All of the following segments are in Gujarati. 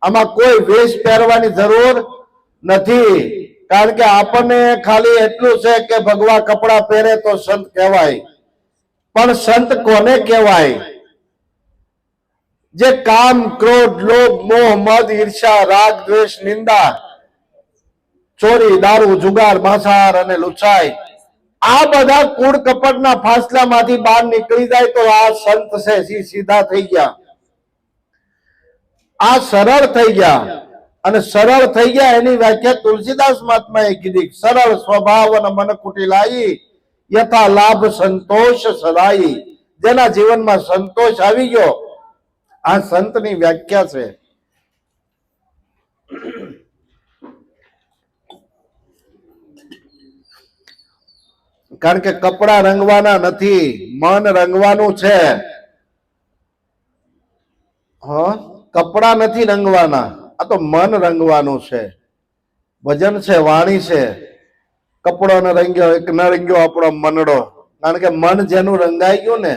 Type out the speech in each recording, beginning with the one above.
આમાં કોઈ વેશ પહેરવાની જરૂર નથી, કારણ કે આપણને ખાલી એટલું છે કે ભગવા કપડા પહેરે તો સંત કહેવાય. પણ સંત કોને કહેવાય? જે કામ, ક્રોધ, લોભ, મોહ, મદ, ઈર્ષા, રાગ, દ્વેષ, નિંદા, ચોરી, દારૂ, જુગાર, માંસાહાર અને લુચ્ચાઈ, આ બધા કૂડ કપટના ફાસલામાંથી બહાર નીકળી જાય તો આ સંત છે. સીધા થઈ ગયા, આ સરળ થઈ ગયા. અને સરળ થઈ ગયા એની વ્યાખ્યા તુલસીદાસ મહાત્માએ કીધી, સરળ સ્વભાવ અને મન કુટિલાઈ, યથા લાભ સંતોષ સદાઈ. જેના જીવનમાં સંતોષ આવી ગયો, આ સંતની વ્યાખ્યા છે. કારણ કે કપડા રંગવાના નથી, મન રંગવાનું છે. કપડા નથી રંગવાના, આ તો મન રંગવાનું છે. ભજન છે, વાણી છે. કપડો ન રંગ્યો એક ન રંગ્યો આપણો મનડો. કારણ કે મન જેનું રંગાઈ ગયું ને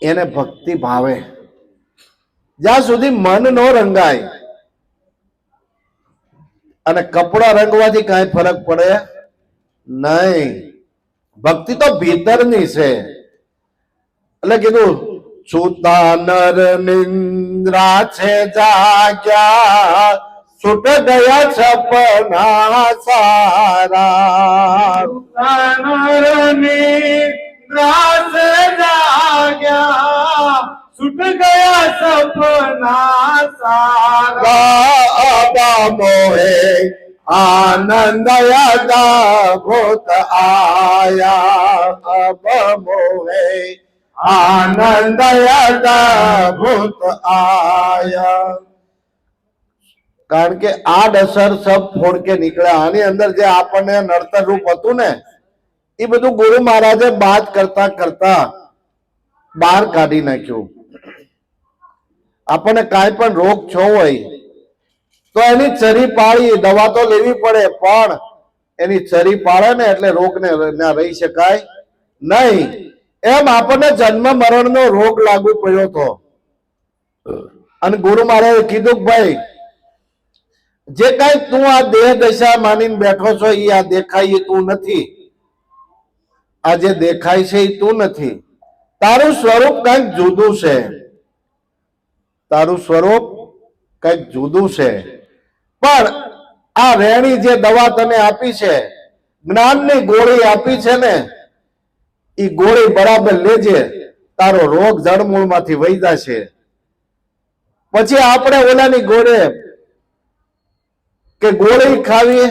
એને ભક્તિ ભાવે. જ્યાં સુધી મન નો રંગાય અને કપડા રંગવાથી કઈ ફરક પડે નહીં. ભક્તિ તો ભીતરની છે. એટલે કીધું છૂટા નર નિંદ્રા છે જાગ્યા, છૂટ ગયા સપના સારા. નર નિંદ્રા છે જાગ્યા, છૂટ ગયા સપના સારા. મોહે આનંદ ભૂત આયા, અબ મોહે આનંદ ભૂત આયા. કારણ કે આડ અસર સબ ફોડ કે નીકળ્યા. આની અંદર જે આપણને નડતર રૂપ હતું ને એ બધું ગુરુ મહારાજે બાદ કરતા કરતા બહાર કાઢી નાખ્યું. આપણને કાંઈ પણ રોગ છો હોય તો એની ચરી પાડી, દવા તો લેવી પડે, પણ એની ચરી પાડે ને એટલે રોગને ના રહી શકાય નહીં. એમ આપણને જન્મ મરણનો રોગ લાગુ પડ્યો હતો. અને ગુરુ મહારાજે કીધું કે ભાઈ જે કઈ તું આ દેહ દશા માનીને બેઠો છો એ આ દેખાય એ તું નથી. આ જે દેખાય છે એ તું નથી. તારું સ્વરૂપ કંઈક જુદું છે. તારું સ્વરૂપ કંઈક જુદું છે. પણ આ રેણી જે દવા તને આપી છે, જ્ઞાનની ગોળી આપી છે ને, એ ગોળી બરાબર લેજે, તારો રોગ જડમૂળમાંથી વહી જશે. પછી આપણે ઓલાની ગોળે કે ગોળી ખાવી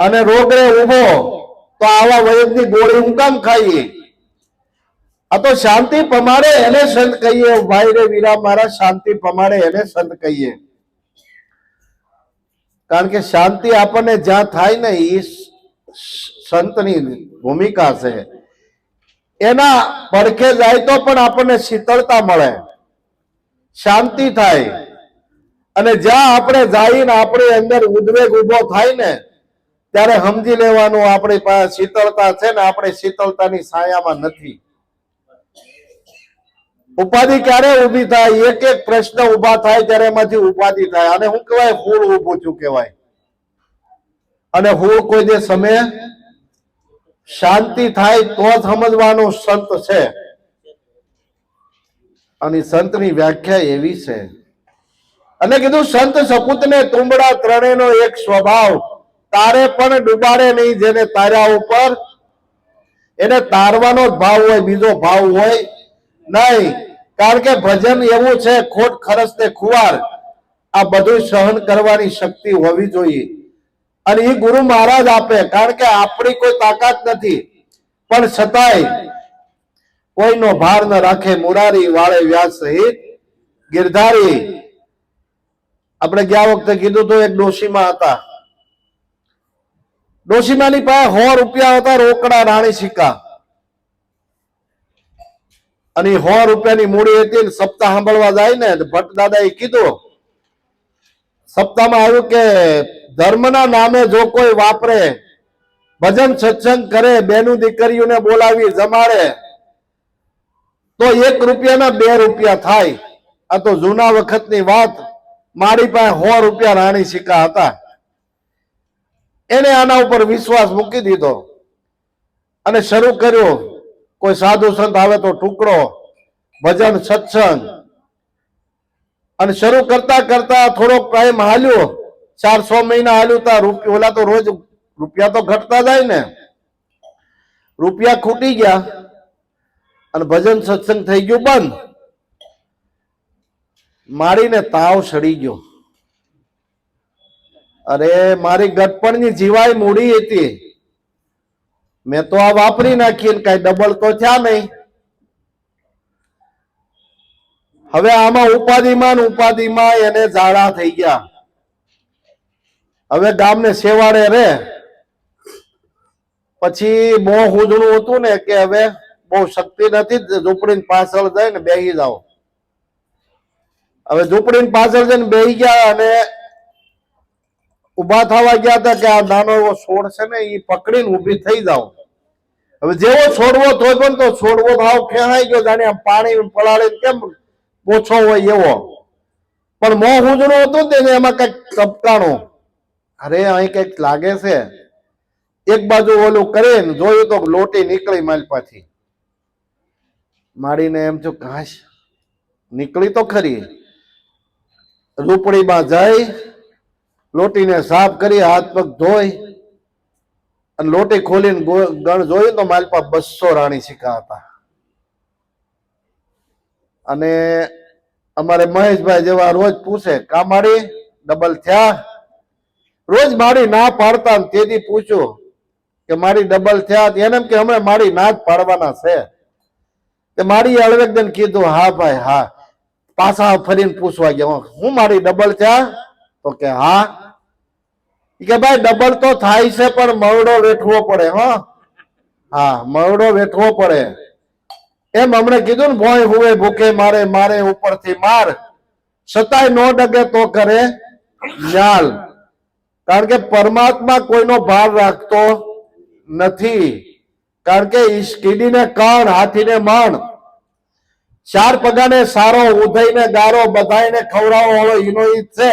અને રોગ રે ઉભો, તો આવા વૈદની ગોળી હું કામ ખાઈએ? આ તો શાંતિ પમાડે એને સંત કહીએ. ભાઈ રે વીરા મારા, શાંતિ પમાડે એને સંત કહીએ. કારણ કે શાંતિ આપણને જ્યાં થાય ને એ સંતની ભૂમિકા છે. એના પડખે જાય તો પણ આપણને શીતળતા મળે, શાંતિ થાય. અને જ્યાં આપણે જઈને આપણી અંદર ઉદ્વેગ ઉભો થાય ને ત્યારે સમજી લેવાનું આપણી પાસે શીતળતા છે ને આપણે શીતળતાની છાયામાં નથી. ઉપાધિ ક્યારે ઉભી થાય? એક એક પ્રશ્ન ઉભા થાય ત્યારે એમાંથી ઉપાધિ થાય. અને શું કહેવાય? ફૂલ ઉભું છું કહેવાય. અને હું કોઈ જે સમયે શાંતિ થાય તો સમજવાનું સંત છે. અને સંતની વ્યાખ્યા એવી છે. અને કીધું સંત સપૂતને તુંબડા ત્રણેયનો એક સ્વભાવ, તારે પણ ડૂબાડે નહીં જેને તાર્યા ઉપર. એને તારવાનો જ ભાવ હોય, બીજો ભાવ હોય નહીં. કારણ કે ભજન એવું છે, ખોટ ખરસ ને ખુવાર આ બધું સહન કરવાની શક્તિ હોવી જોઈએ. અને એ ગુરુ મહારાજ આપે. કારણ કે આપણી કોઈ તાકાત નથી, પણ છતાંય કોઈનો ભાર ન રાખે. મુરારી વાળે વ્યાસ સહિત ગિરધારી. આપણે ગયા વખતે કીધું તો એક ડોશીમાં હતા. ડોશીમાની પાસે 100 રૂપિયા હતા રોકડા, રાણી સિક્કા. અને 100 રૂપિયાની મૂડી હતી. સપ્તાહ સાંભળવા જાય ને ભટ્ટ દાદા એ કીધું, સપ્તાહમાં આવ્યું કે ધર્મના નામે જો કોઈ વાપરે, ભજન સત્સંગ કરે, બેનું દીકરીઓને બોલાવી જમાડે તો 1 રૂપિયાના 2 રૂપિયા થાય. આ તો જૂના વખતની વાત. મારી પાસે 100 રૂપિયા રાણી સિક્કા હતા. એને આના ઉપર વિશ્વાસ મૂકી દીધો અને શરૂ કર્યો. કોઈ સાધુ સંત આવે તો ટુકડો, ભજન, સત્સંગ, અને શરૂ કરતા કરતા થોડોક ટાઈમ હાલ્યો. 4-6 મહિના હાલ્યું તા રૂપિયા, ઓલા તો રોજ રૂપિયા તો ઘટતા જાય ને, રૂપિયા ખૂટી ગયા અને ભજન સત્સંગ થઈ ગયું બંધ. મારીને તાવ સડી ગયો. અરે મારી ગટપણની જીવાય મૂડી હતી. મેં તો આ વાપરી નાખી, કઈ ડબલ તો થયા નહીં. હવે આમાં ઉપાધિમાં એને ઝાડા થઈ ગયા. હવે ગામને સેવાડે રે. પછી મોં હુજણું હતું ને કે હવે બહુ શક્તિ નથી, ઝૂંપડીની પાછળ જઈને બેસી જાઓ. હવે ઝૂંપડીની પાછળ જઈને બેસી ગયા અને ઉભા થવા ગયા હતા કે આ નાનો એવો છોડ છે ને એ પકડીને ઊભી થઈ જાઓ. હવે જેવો છોડવો થોય પણ તો છોડવો ભાવ ફેહાઈ ગયો, જાણે આમ પાણી પલાળીને કેમ ઓછો હોય એવો. પણ મોં હુજણું હતું ને એમાં કઈક ચપકાણું. અરે અહીં કઈક લાગે છે. એક બાજુ ઓલું કરીને જોયું તો લોટી નીકળી માલપાથી. મારીને એમ થયું ઘાસ નીકળી તો ખરી. ઝૂંપડીમાં જઈ લોટીને સાફ કરી, હાથ પગ ધોઈ અને લોટી ખોલીને ગણ જોયું તો મારી પાસે 200 રાણી સિક્કા હતા. અને અમારે મહેશભાઈ જેવા રોજ પૂછે, કા મારી ડબલ થયા? રોજ મારી ના પાડતા. તેથી પૂછ્યું કે મારી ડબલ થયા? એને એમ કે હમણાં મારી ના જ પાડવાના છે. તે મારી અળવેકદન કીધું, હા ભાઈ હા. પાછા ફરીને પૂછવા ગયા, હું મારી ડબલ થયા? તો કે હા. કે ભાઈ ડબલ તો થાય છે પણ મરડો વેઠવો પડે. હા, મરડો વેઠવો પડે. એમ હમણે કીધું ને, ભોય હુવે ભૂખે મારે, મારે ઉપરથી માર, છતાંય નો ડગે તો કરે ન્યાલ. કારણ કે પરમાત્મા કોઈનો ભાર રાખતો નથી. કારણ કે કીડીને કણ, હાથીને મણ, 4 પગાને સારો, ઉધઈને ગારો, બધાઈને ખવડાવવા વાળો ઈનો ઈ છે.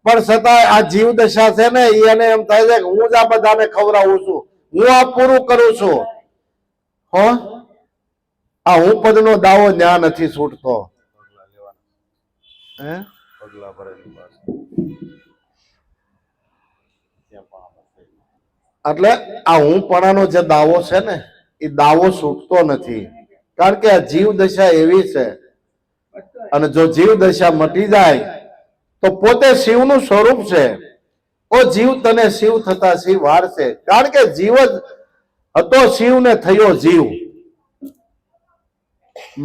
પણ છતાં આ જીવ દશા છે ને, એને એમ થાય છે કે હું જ આ બધાને ખવડાવું છું, હું આ પૂરું કરું છું. આ હું પદનો દાવો ન્યા નથી છૂટતો. એટલે આ હું પણાનો જે દાવો છે ને, એ દાવો છૂટતો નથી. કારણ કે આ જીવ દશા એવી છે. અને જો જીવ દશા મટી જાય તો પોતે શિવનું સ્વરૂપ છે. ઓ જીવ, તને શિવ થતા શિવ વાર છે. કારણ કે જીવ જ હતો શિવ ને થયો જીવ.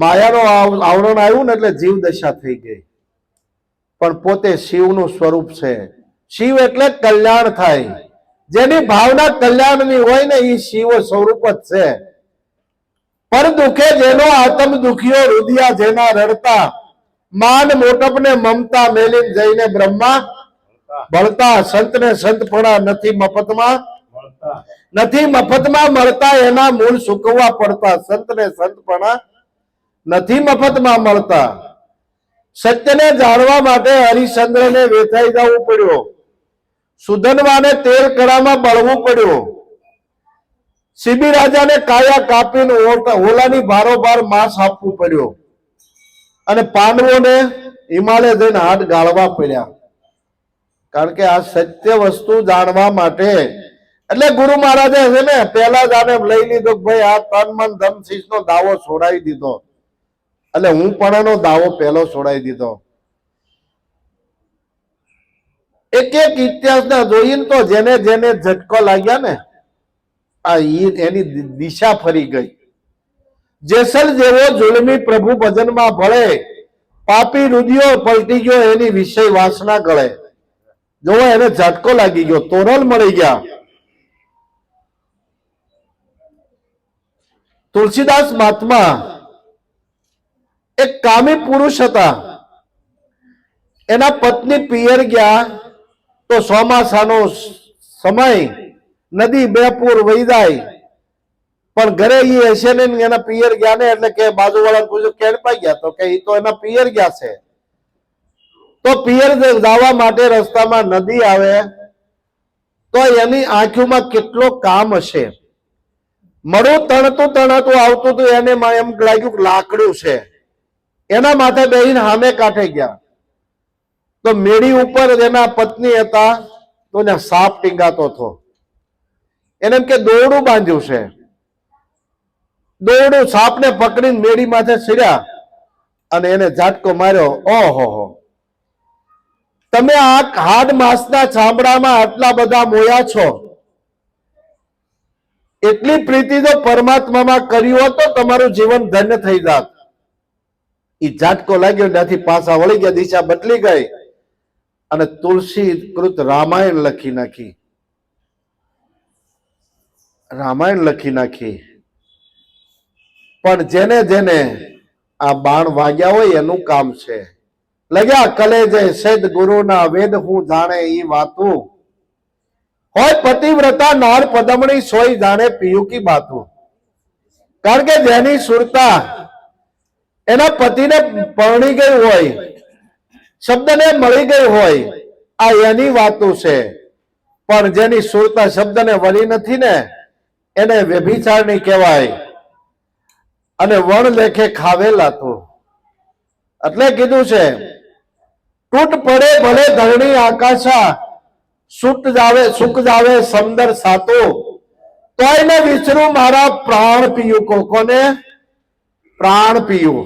માયાનો આવરણ આવ્યું ને એટલે જીવ દશા થઈ ગઈ. પણ પોતે શિવનું સ્વરૂપ છે. શિવ એટલે કલ્યાણ થાય. જેની ભાવના કલ્યાણની હોય ને એ શિવ સ્વરૂપ જ છે. પર દુખે જેનો આત્મ દુખીઓ, રુદિયા જેના રડતા, માન મોટપ ને મમતા મેલીને જઈને બ્રહ્મા બળતા. સંતને સંતપણા નથી મફતમાં મળતા, એના મૂળ સુકવવા પડતા. સંતને સંતપણા નથી મફતમાં મળતા. સત્યને જાણવા માટે હરિશ્ચંદ્રને વેચાઈ જવું પડ્યું. સુધનવાને તેલ કડામાં બળવું પડ્યું. શિબી રાજાને કાયા કાપીને હોલાની બારોબાર માંસ આપવું પડ્યું. અને પાંડવોને હિમાલય જઈને હાથ ગાળવા પડ્યા. કારણ કે આ સત્ય વસ્તુ જાણવા માટે. એટલે ગુરુ મહારાજે છે ને પહેલા જ આને લઈ લીધો, ભાઈ આ તન મન ધન શીશ નો દાવો છોડાવી દીધો. એટલે હું પણ દાવો પહેલો છોડાવી દીધો. એક એક ઇતિહાસ ના જોઈને તો જેને જેને ઝટકો લાગ્યા ને, આ એની દિશા ફરી ગઈ. જેસલ જેવો જુલમી પ્રભુ ભજનમાં ભળે, પાપી રુદિયો પલટી ગયો એની વિષય વાસના ગળે. જો એને ઝટકો લાગી ગયો, તોરલ મળી ગયા. તુલસીદાસ મહાત્મા એક કામી પુરુષ હતા. એના પત્ની પિયર ગયા તો ચોમાસાનો સમય, નદી બે પૂર વહી જાય. પણ ઘરે એ હશે ને, એના પિયર ગયા ને એટલે કે બાજુવાળાને પૂછ્યું કેમ પાઈ ગયા? તો કે એ તો એના પિયર ગયા છે. તો પિયર જવા માટે રસ્તામાં નદી આવે તો એની આંખોમાં કેટલો કામ હશે. મળું તણતું તણતું આવતું હતું, એને એમ લાગ્યું કે લાકડું છે, એના માથે બેહીને સામે કાંઠે ગયા તો મેળી ઉપર એના પત્ની હતા, તો એને સાપ ટીંગાતો હતો. એને એમ કે દોરડું બાંધ્યું છે, દોરડું સાપને પકડીને મેળી માથે ચડ્યા અને એને ઝાટકો માર્યો. ઓહો, તમે આ હાડ માંસના ચામડામાં આટલા બધા મોયા છો, એટલી પ્રીતિ તો પરમાત્મામાં કર્યું હોત તો તમારું જીવન ધન્ય થઈ જાત. એ ઝાટકો લાગ્યો, ત્યાંથી પાછા વળી ગયા, દિશા બદલી ગઈ અને તુલસી કૃત રામાયણ લખી નાખી. રામાયણ લખી નાખી. પણ જેને જેને આ બાણ વાગ્યા હોય એનું કામ છે. લગ્યા કલેજે સદ ગુરુના વેદ હું જાણે ઈ વાતું, હોય પતિવ્રતા નાર પદમણી સોય જાણે પિયુ કી બાતું. કારણ કે જેની સુરતા એના પતિને પરણી ગઈ હોય, શબ્દને મળી ગઈ હોય, આ એની વાતું છે. પણ જેની સુરતા શબ્દને વળી નથી ને, એને વ્યભિચારણી કહેવાય અને વણ લેખે ખાવેલા તું. એટલે કીધું છે, તૂટ પડે ભલે ધરણી આકાશા, સુખ જાવે સમદર સાતો, તોય ને વિસરું મારા પ્રાણ પિયુ. કોને? પ્રાણ પિયુ.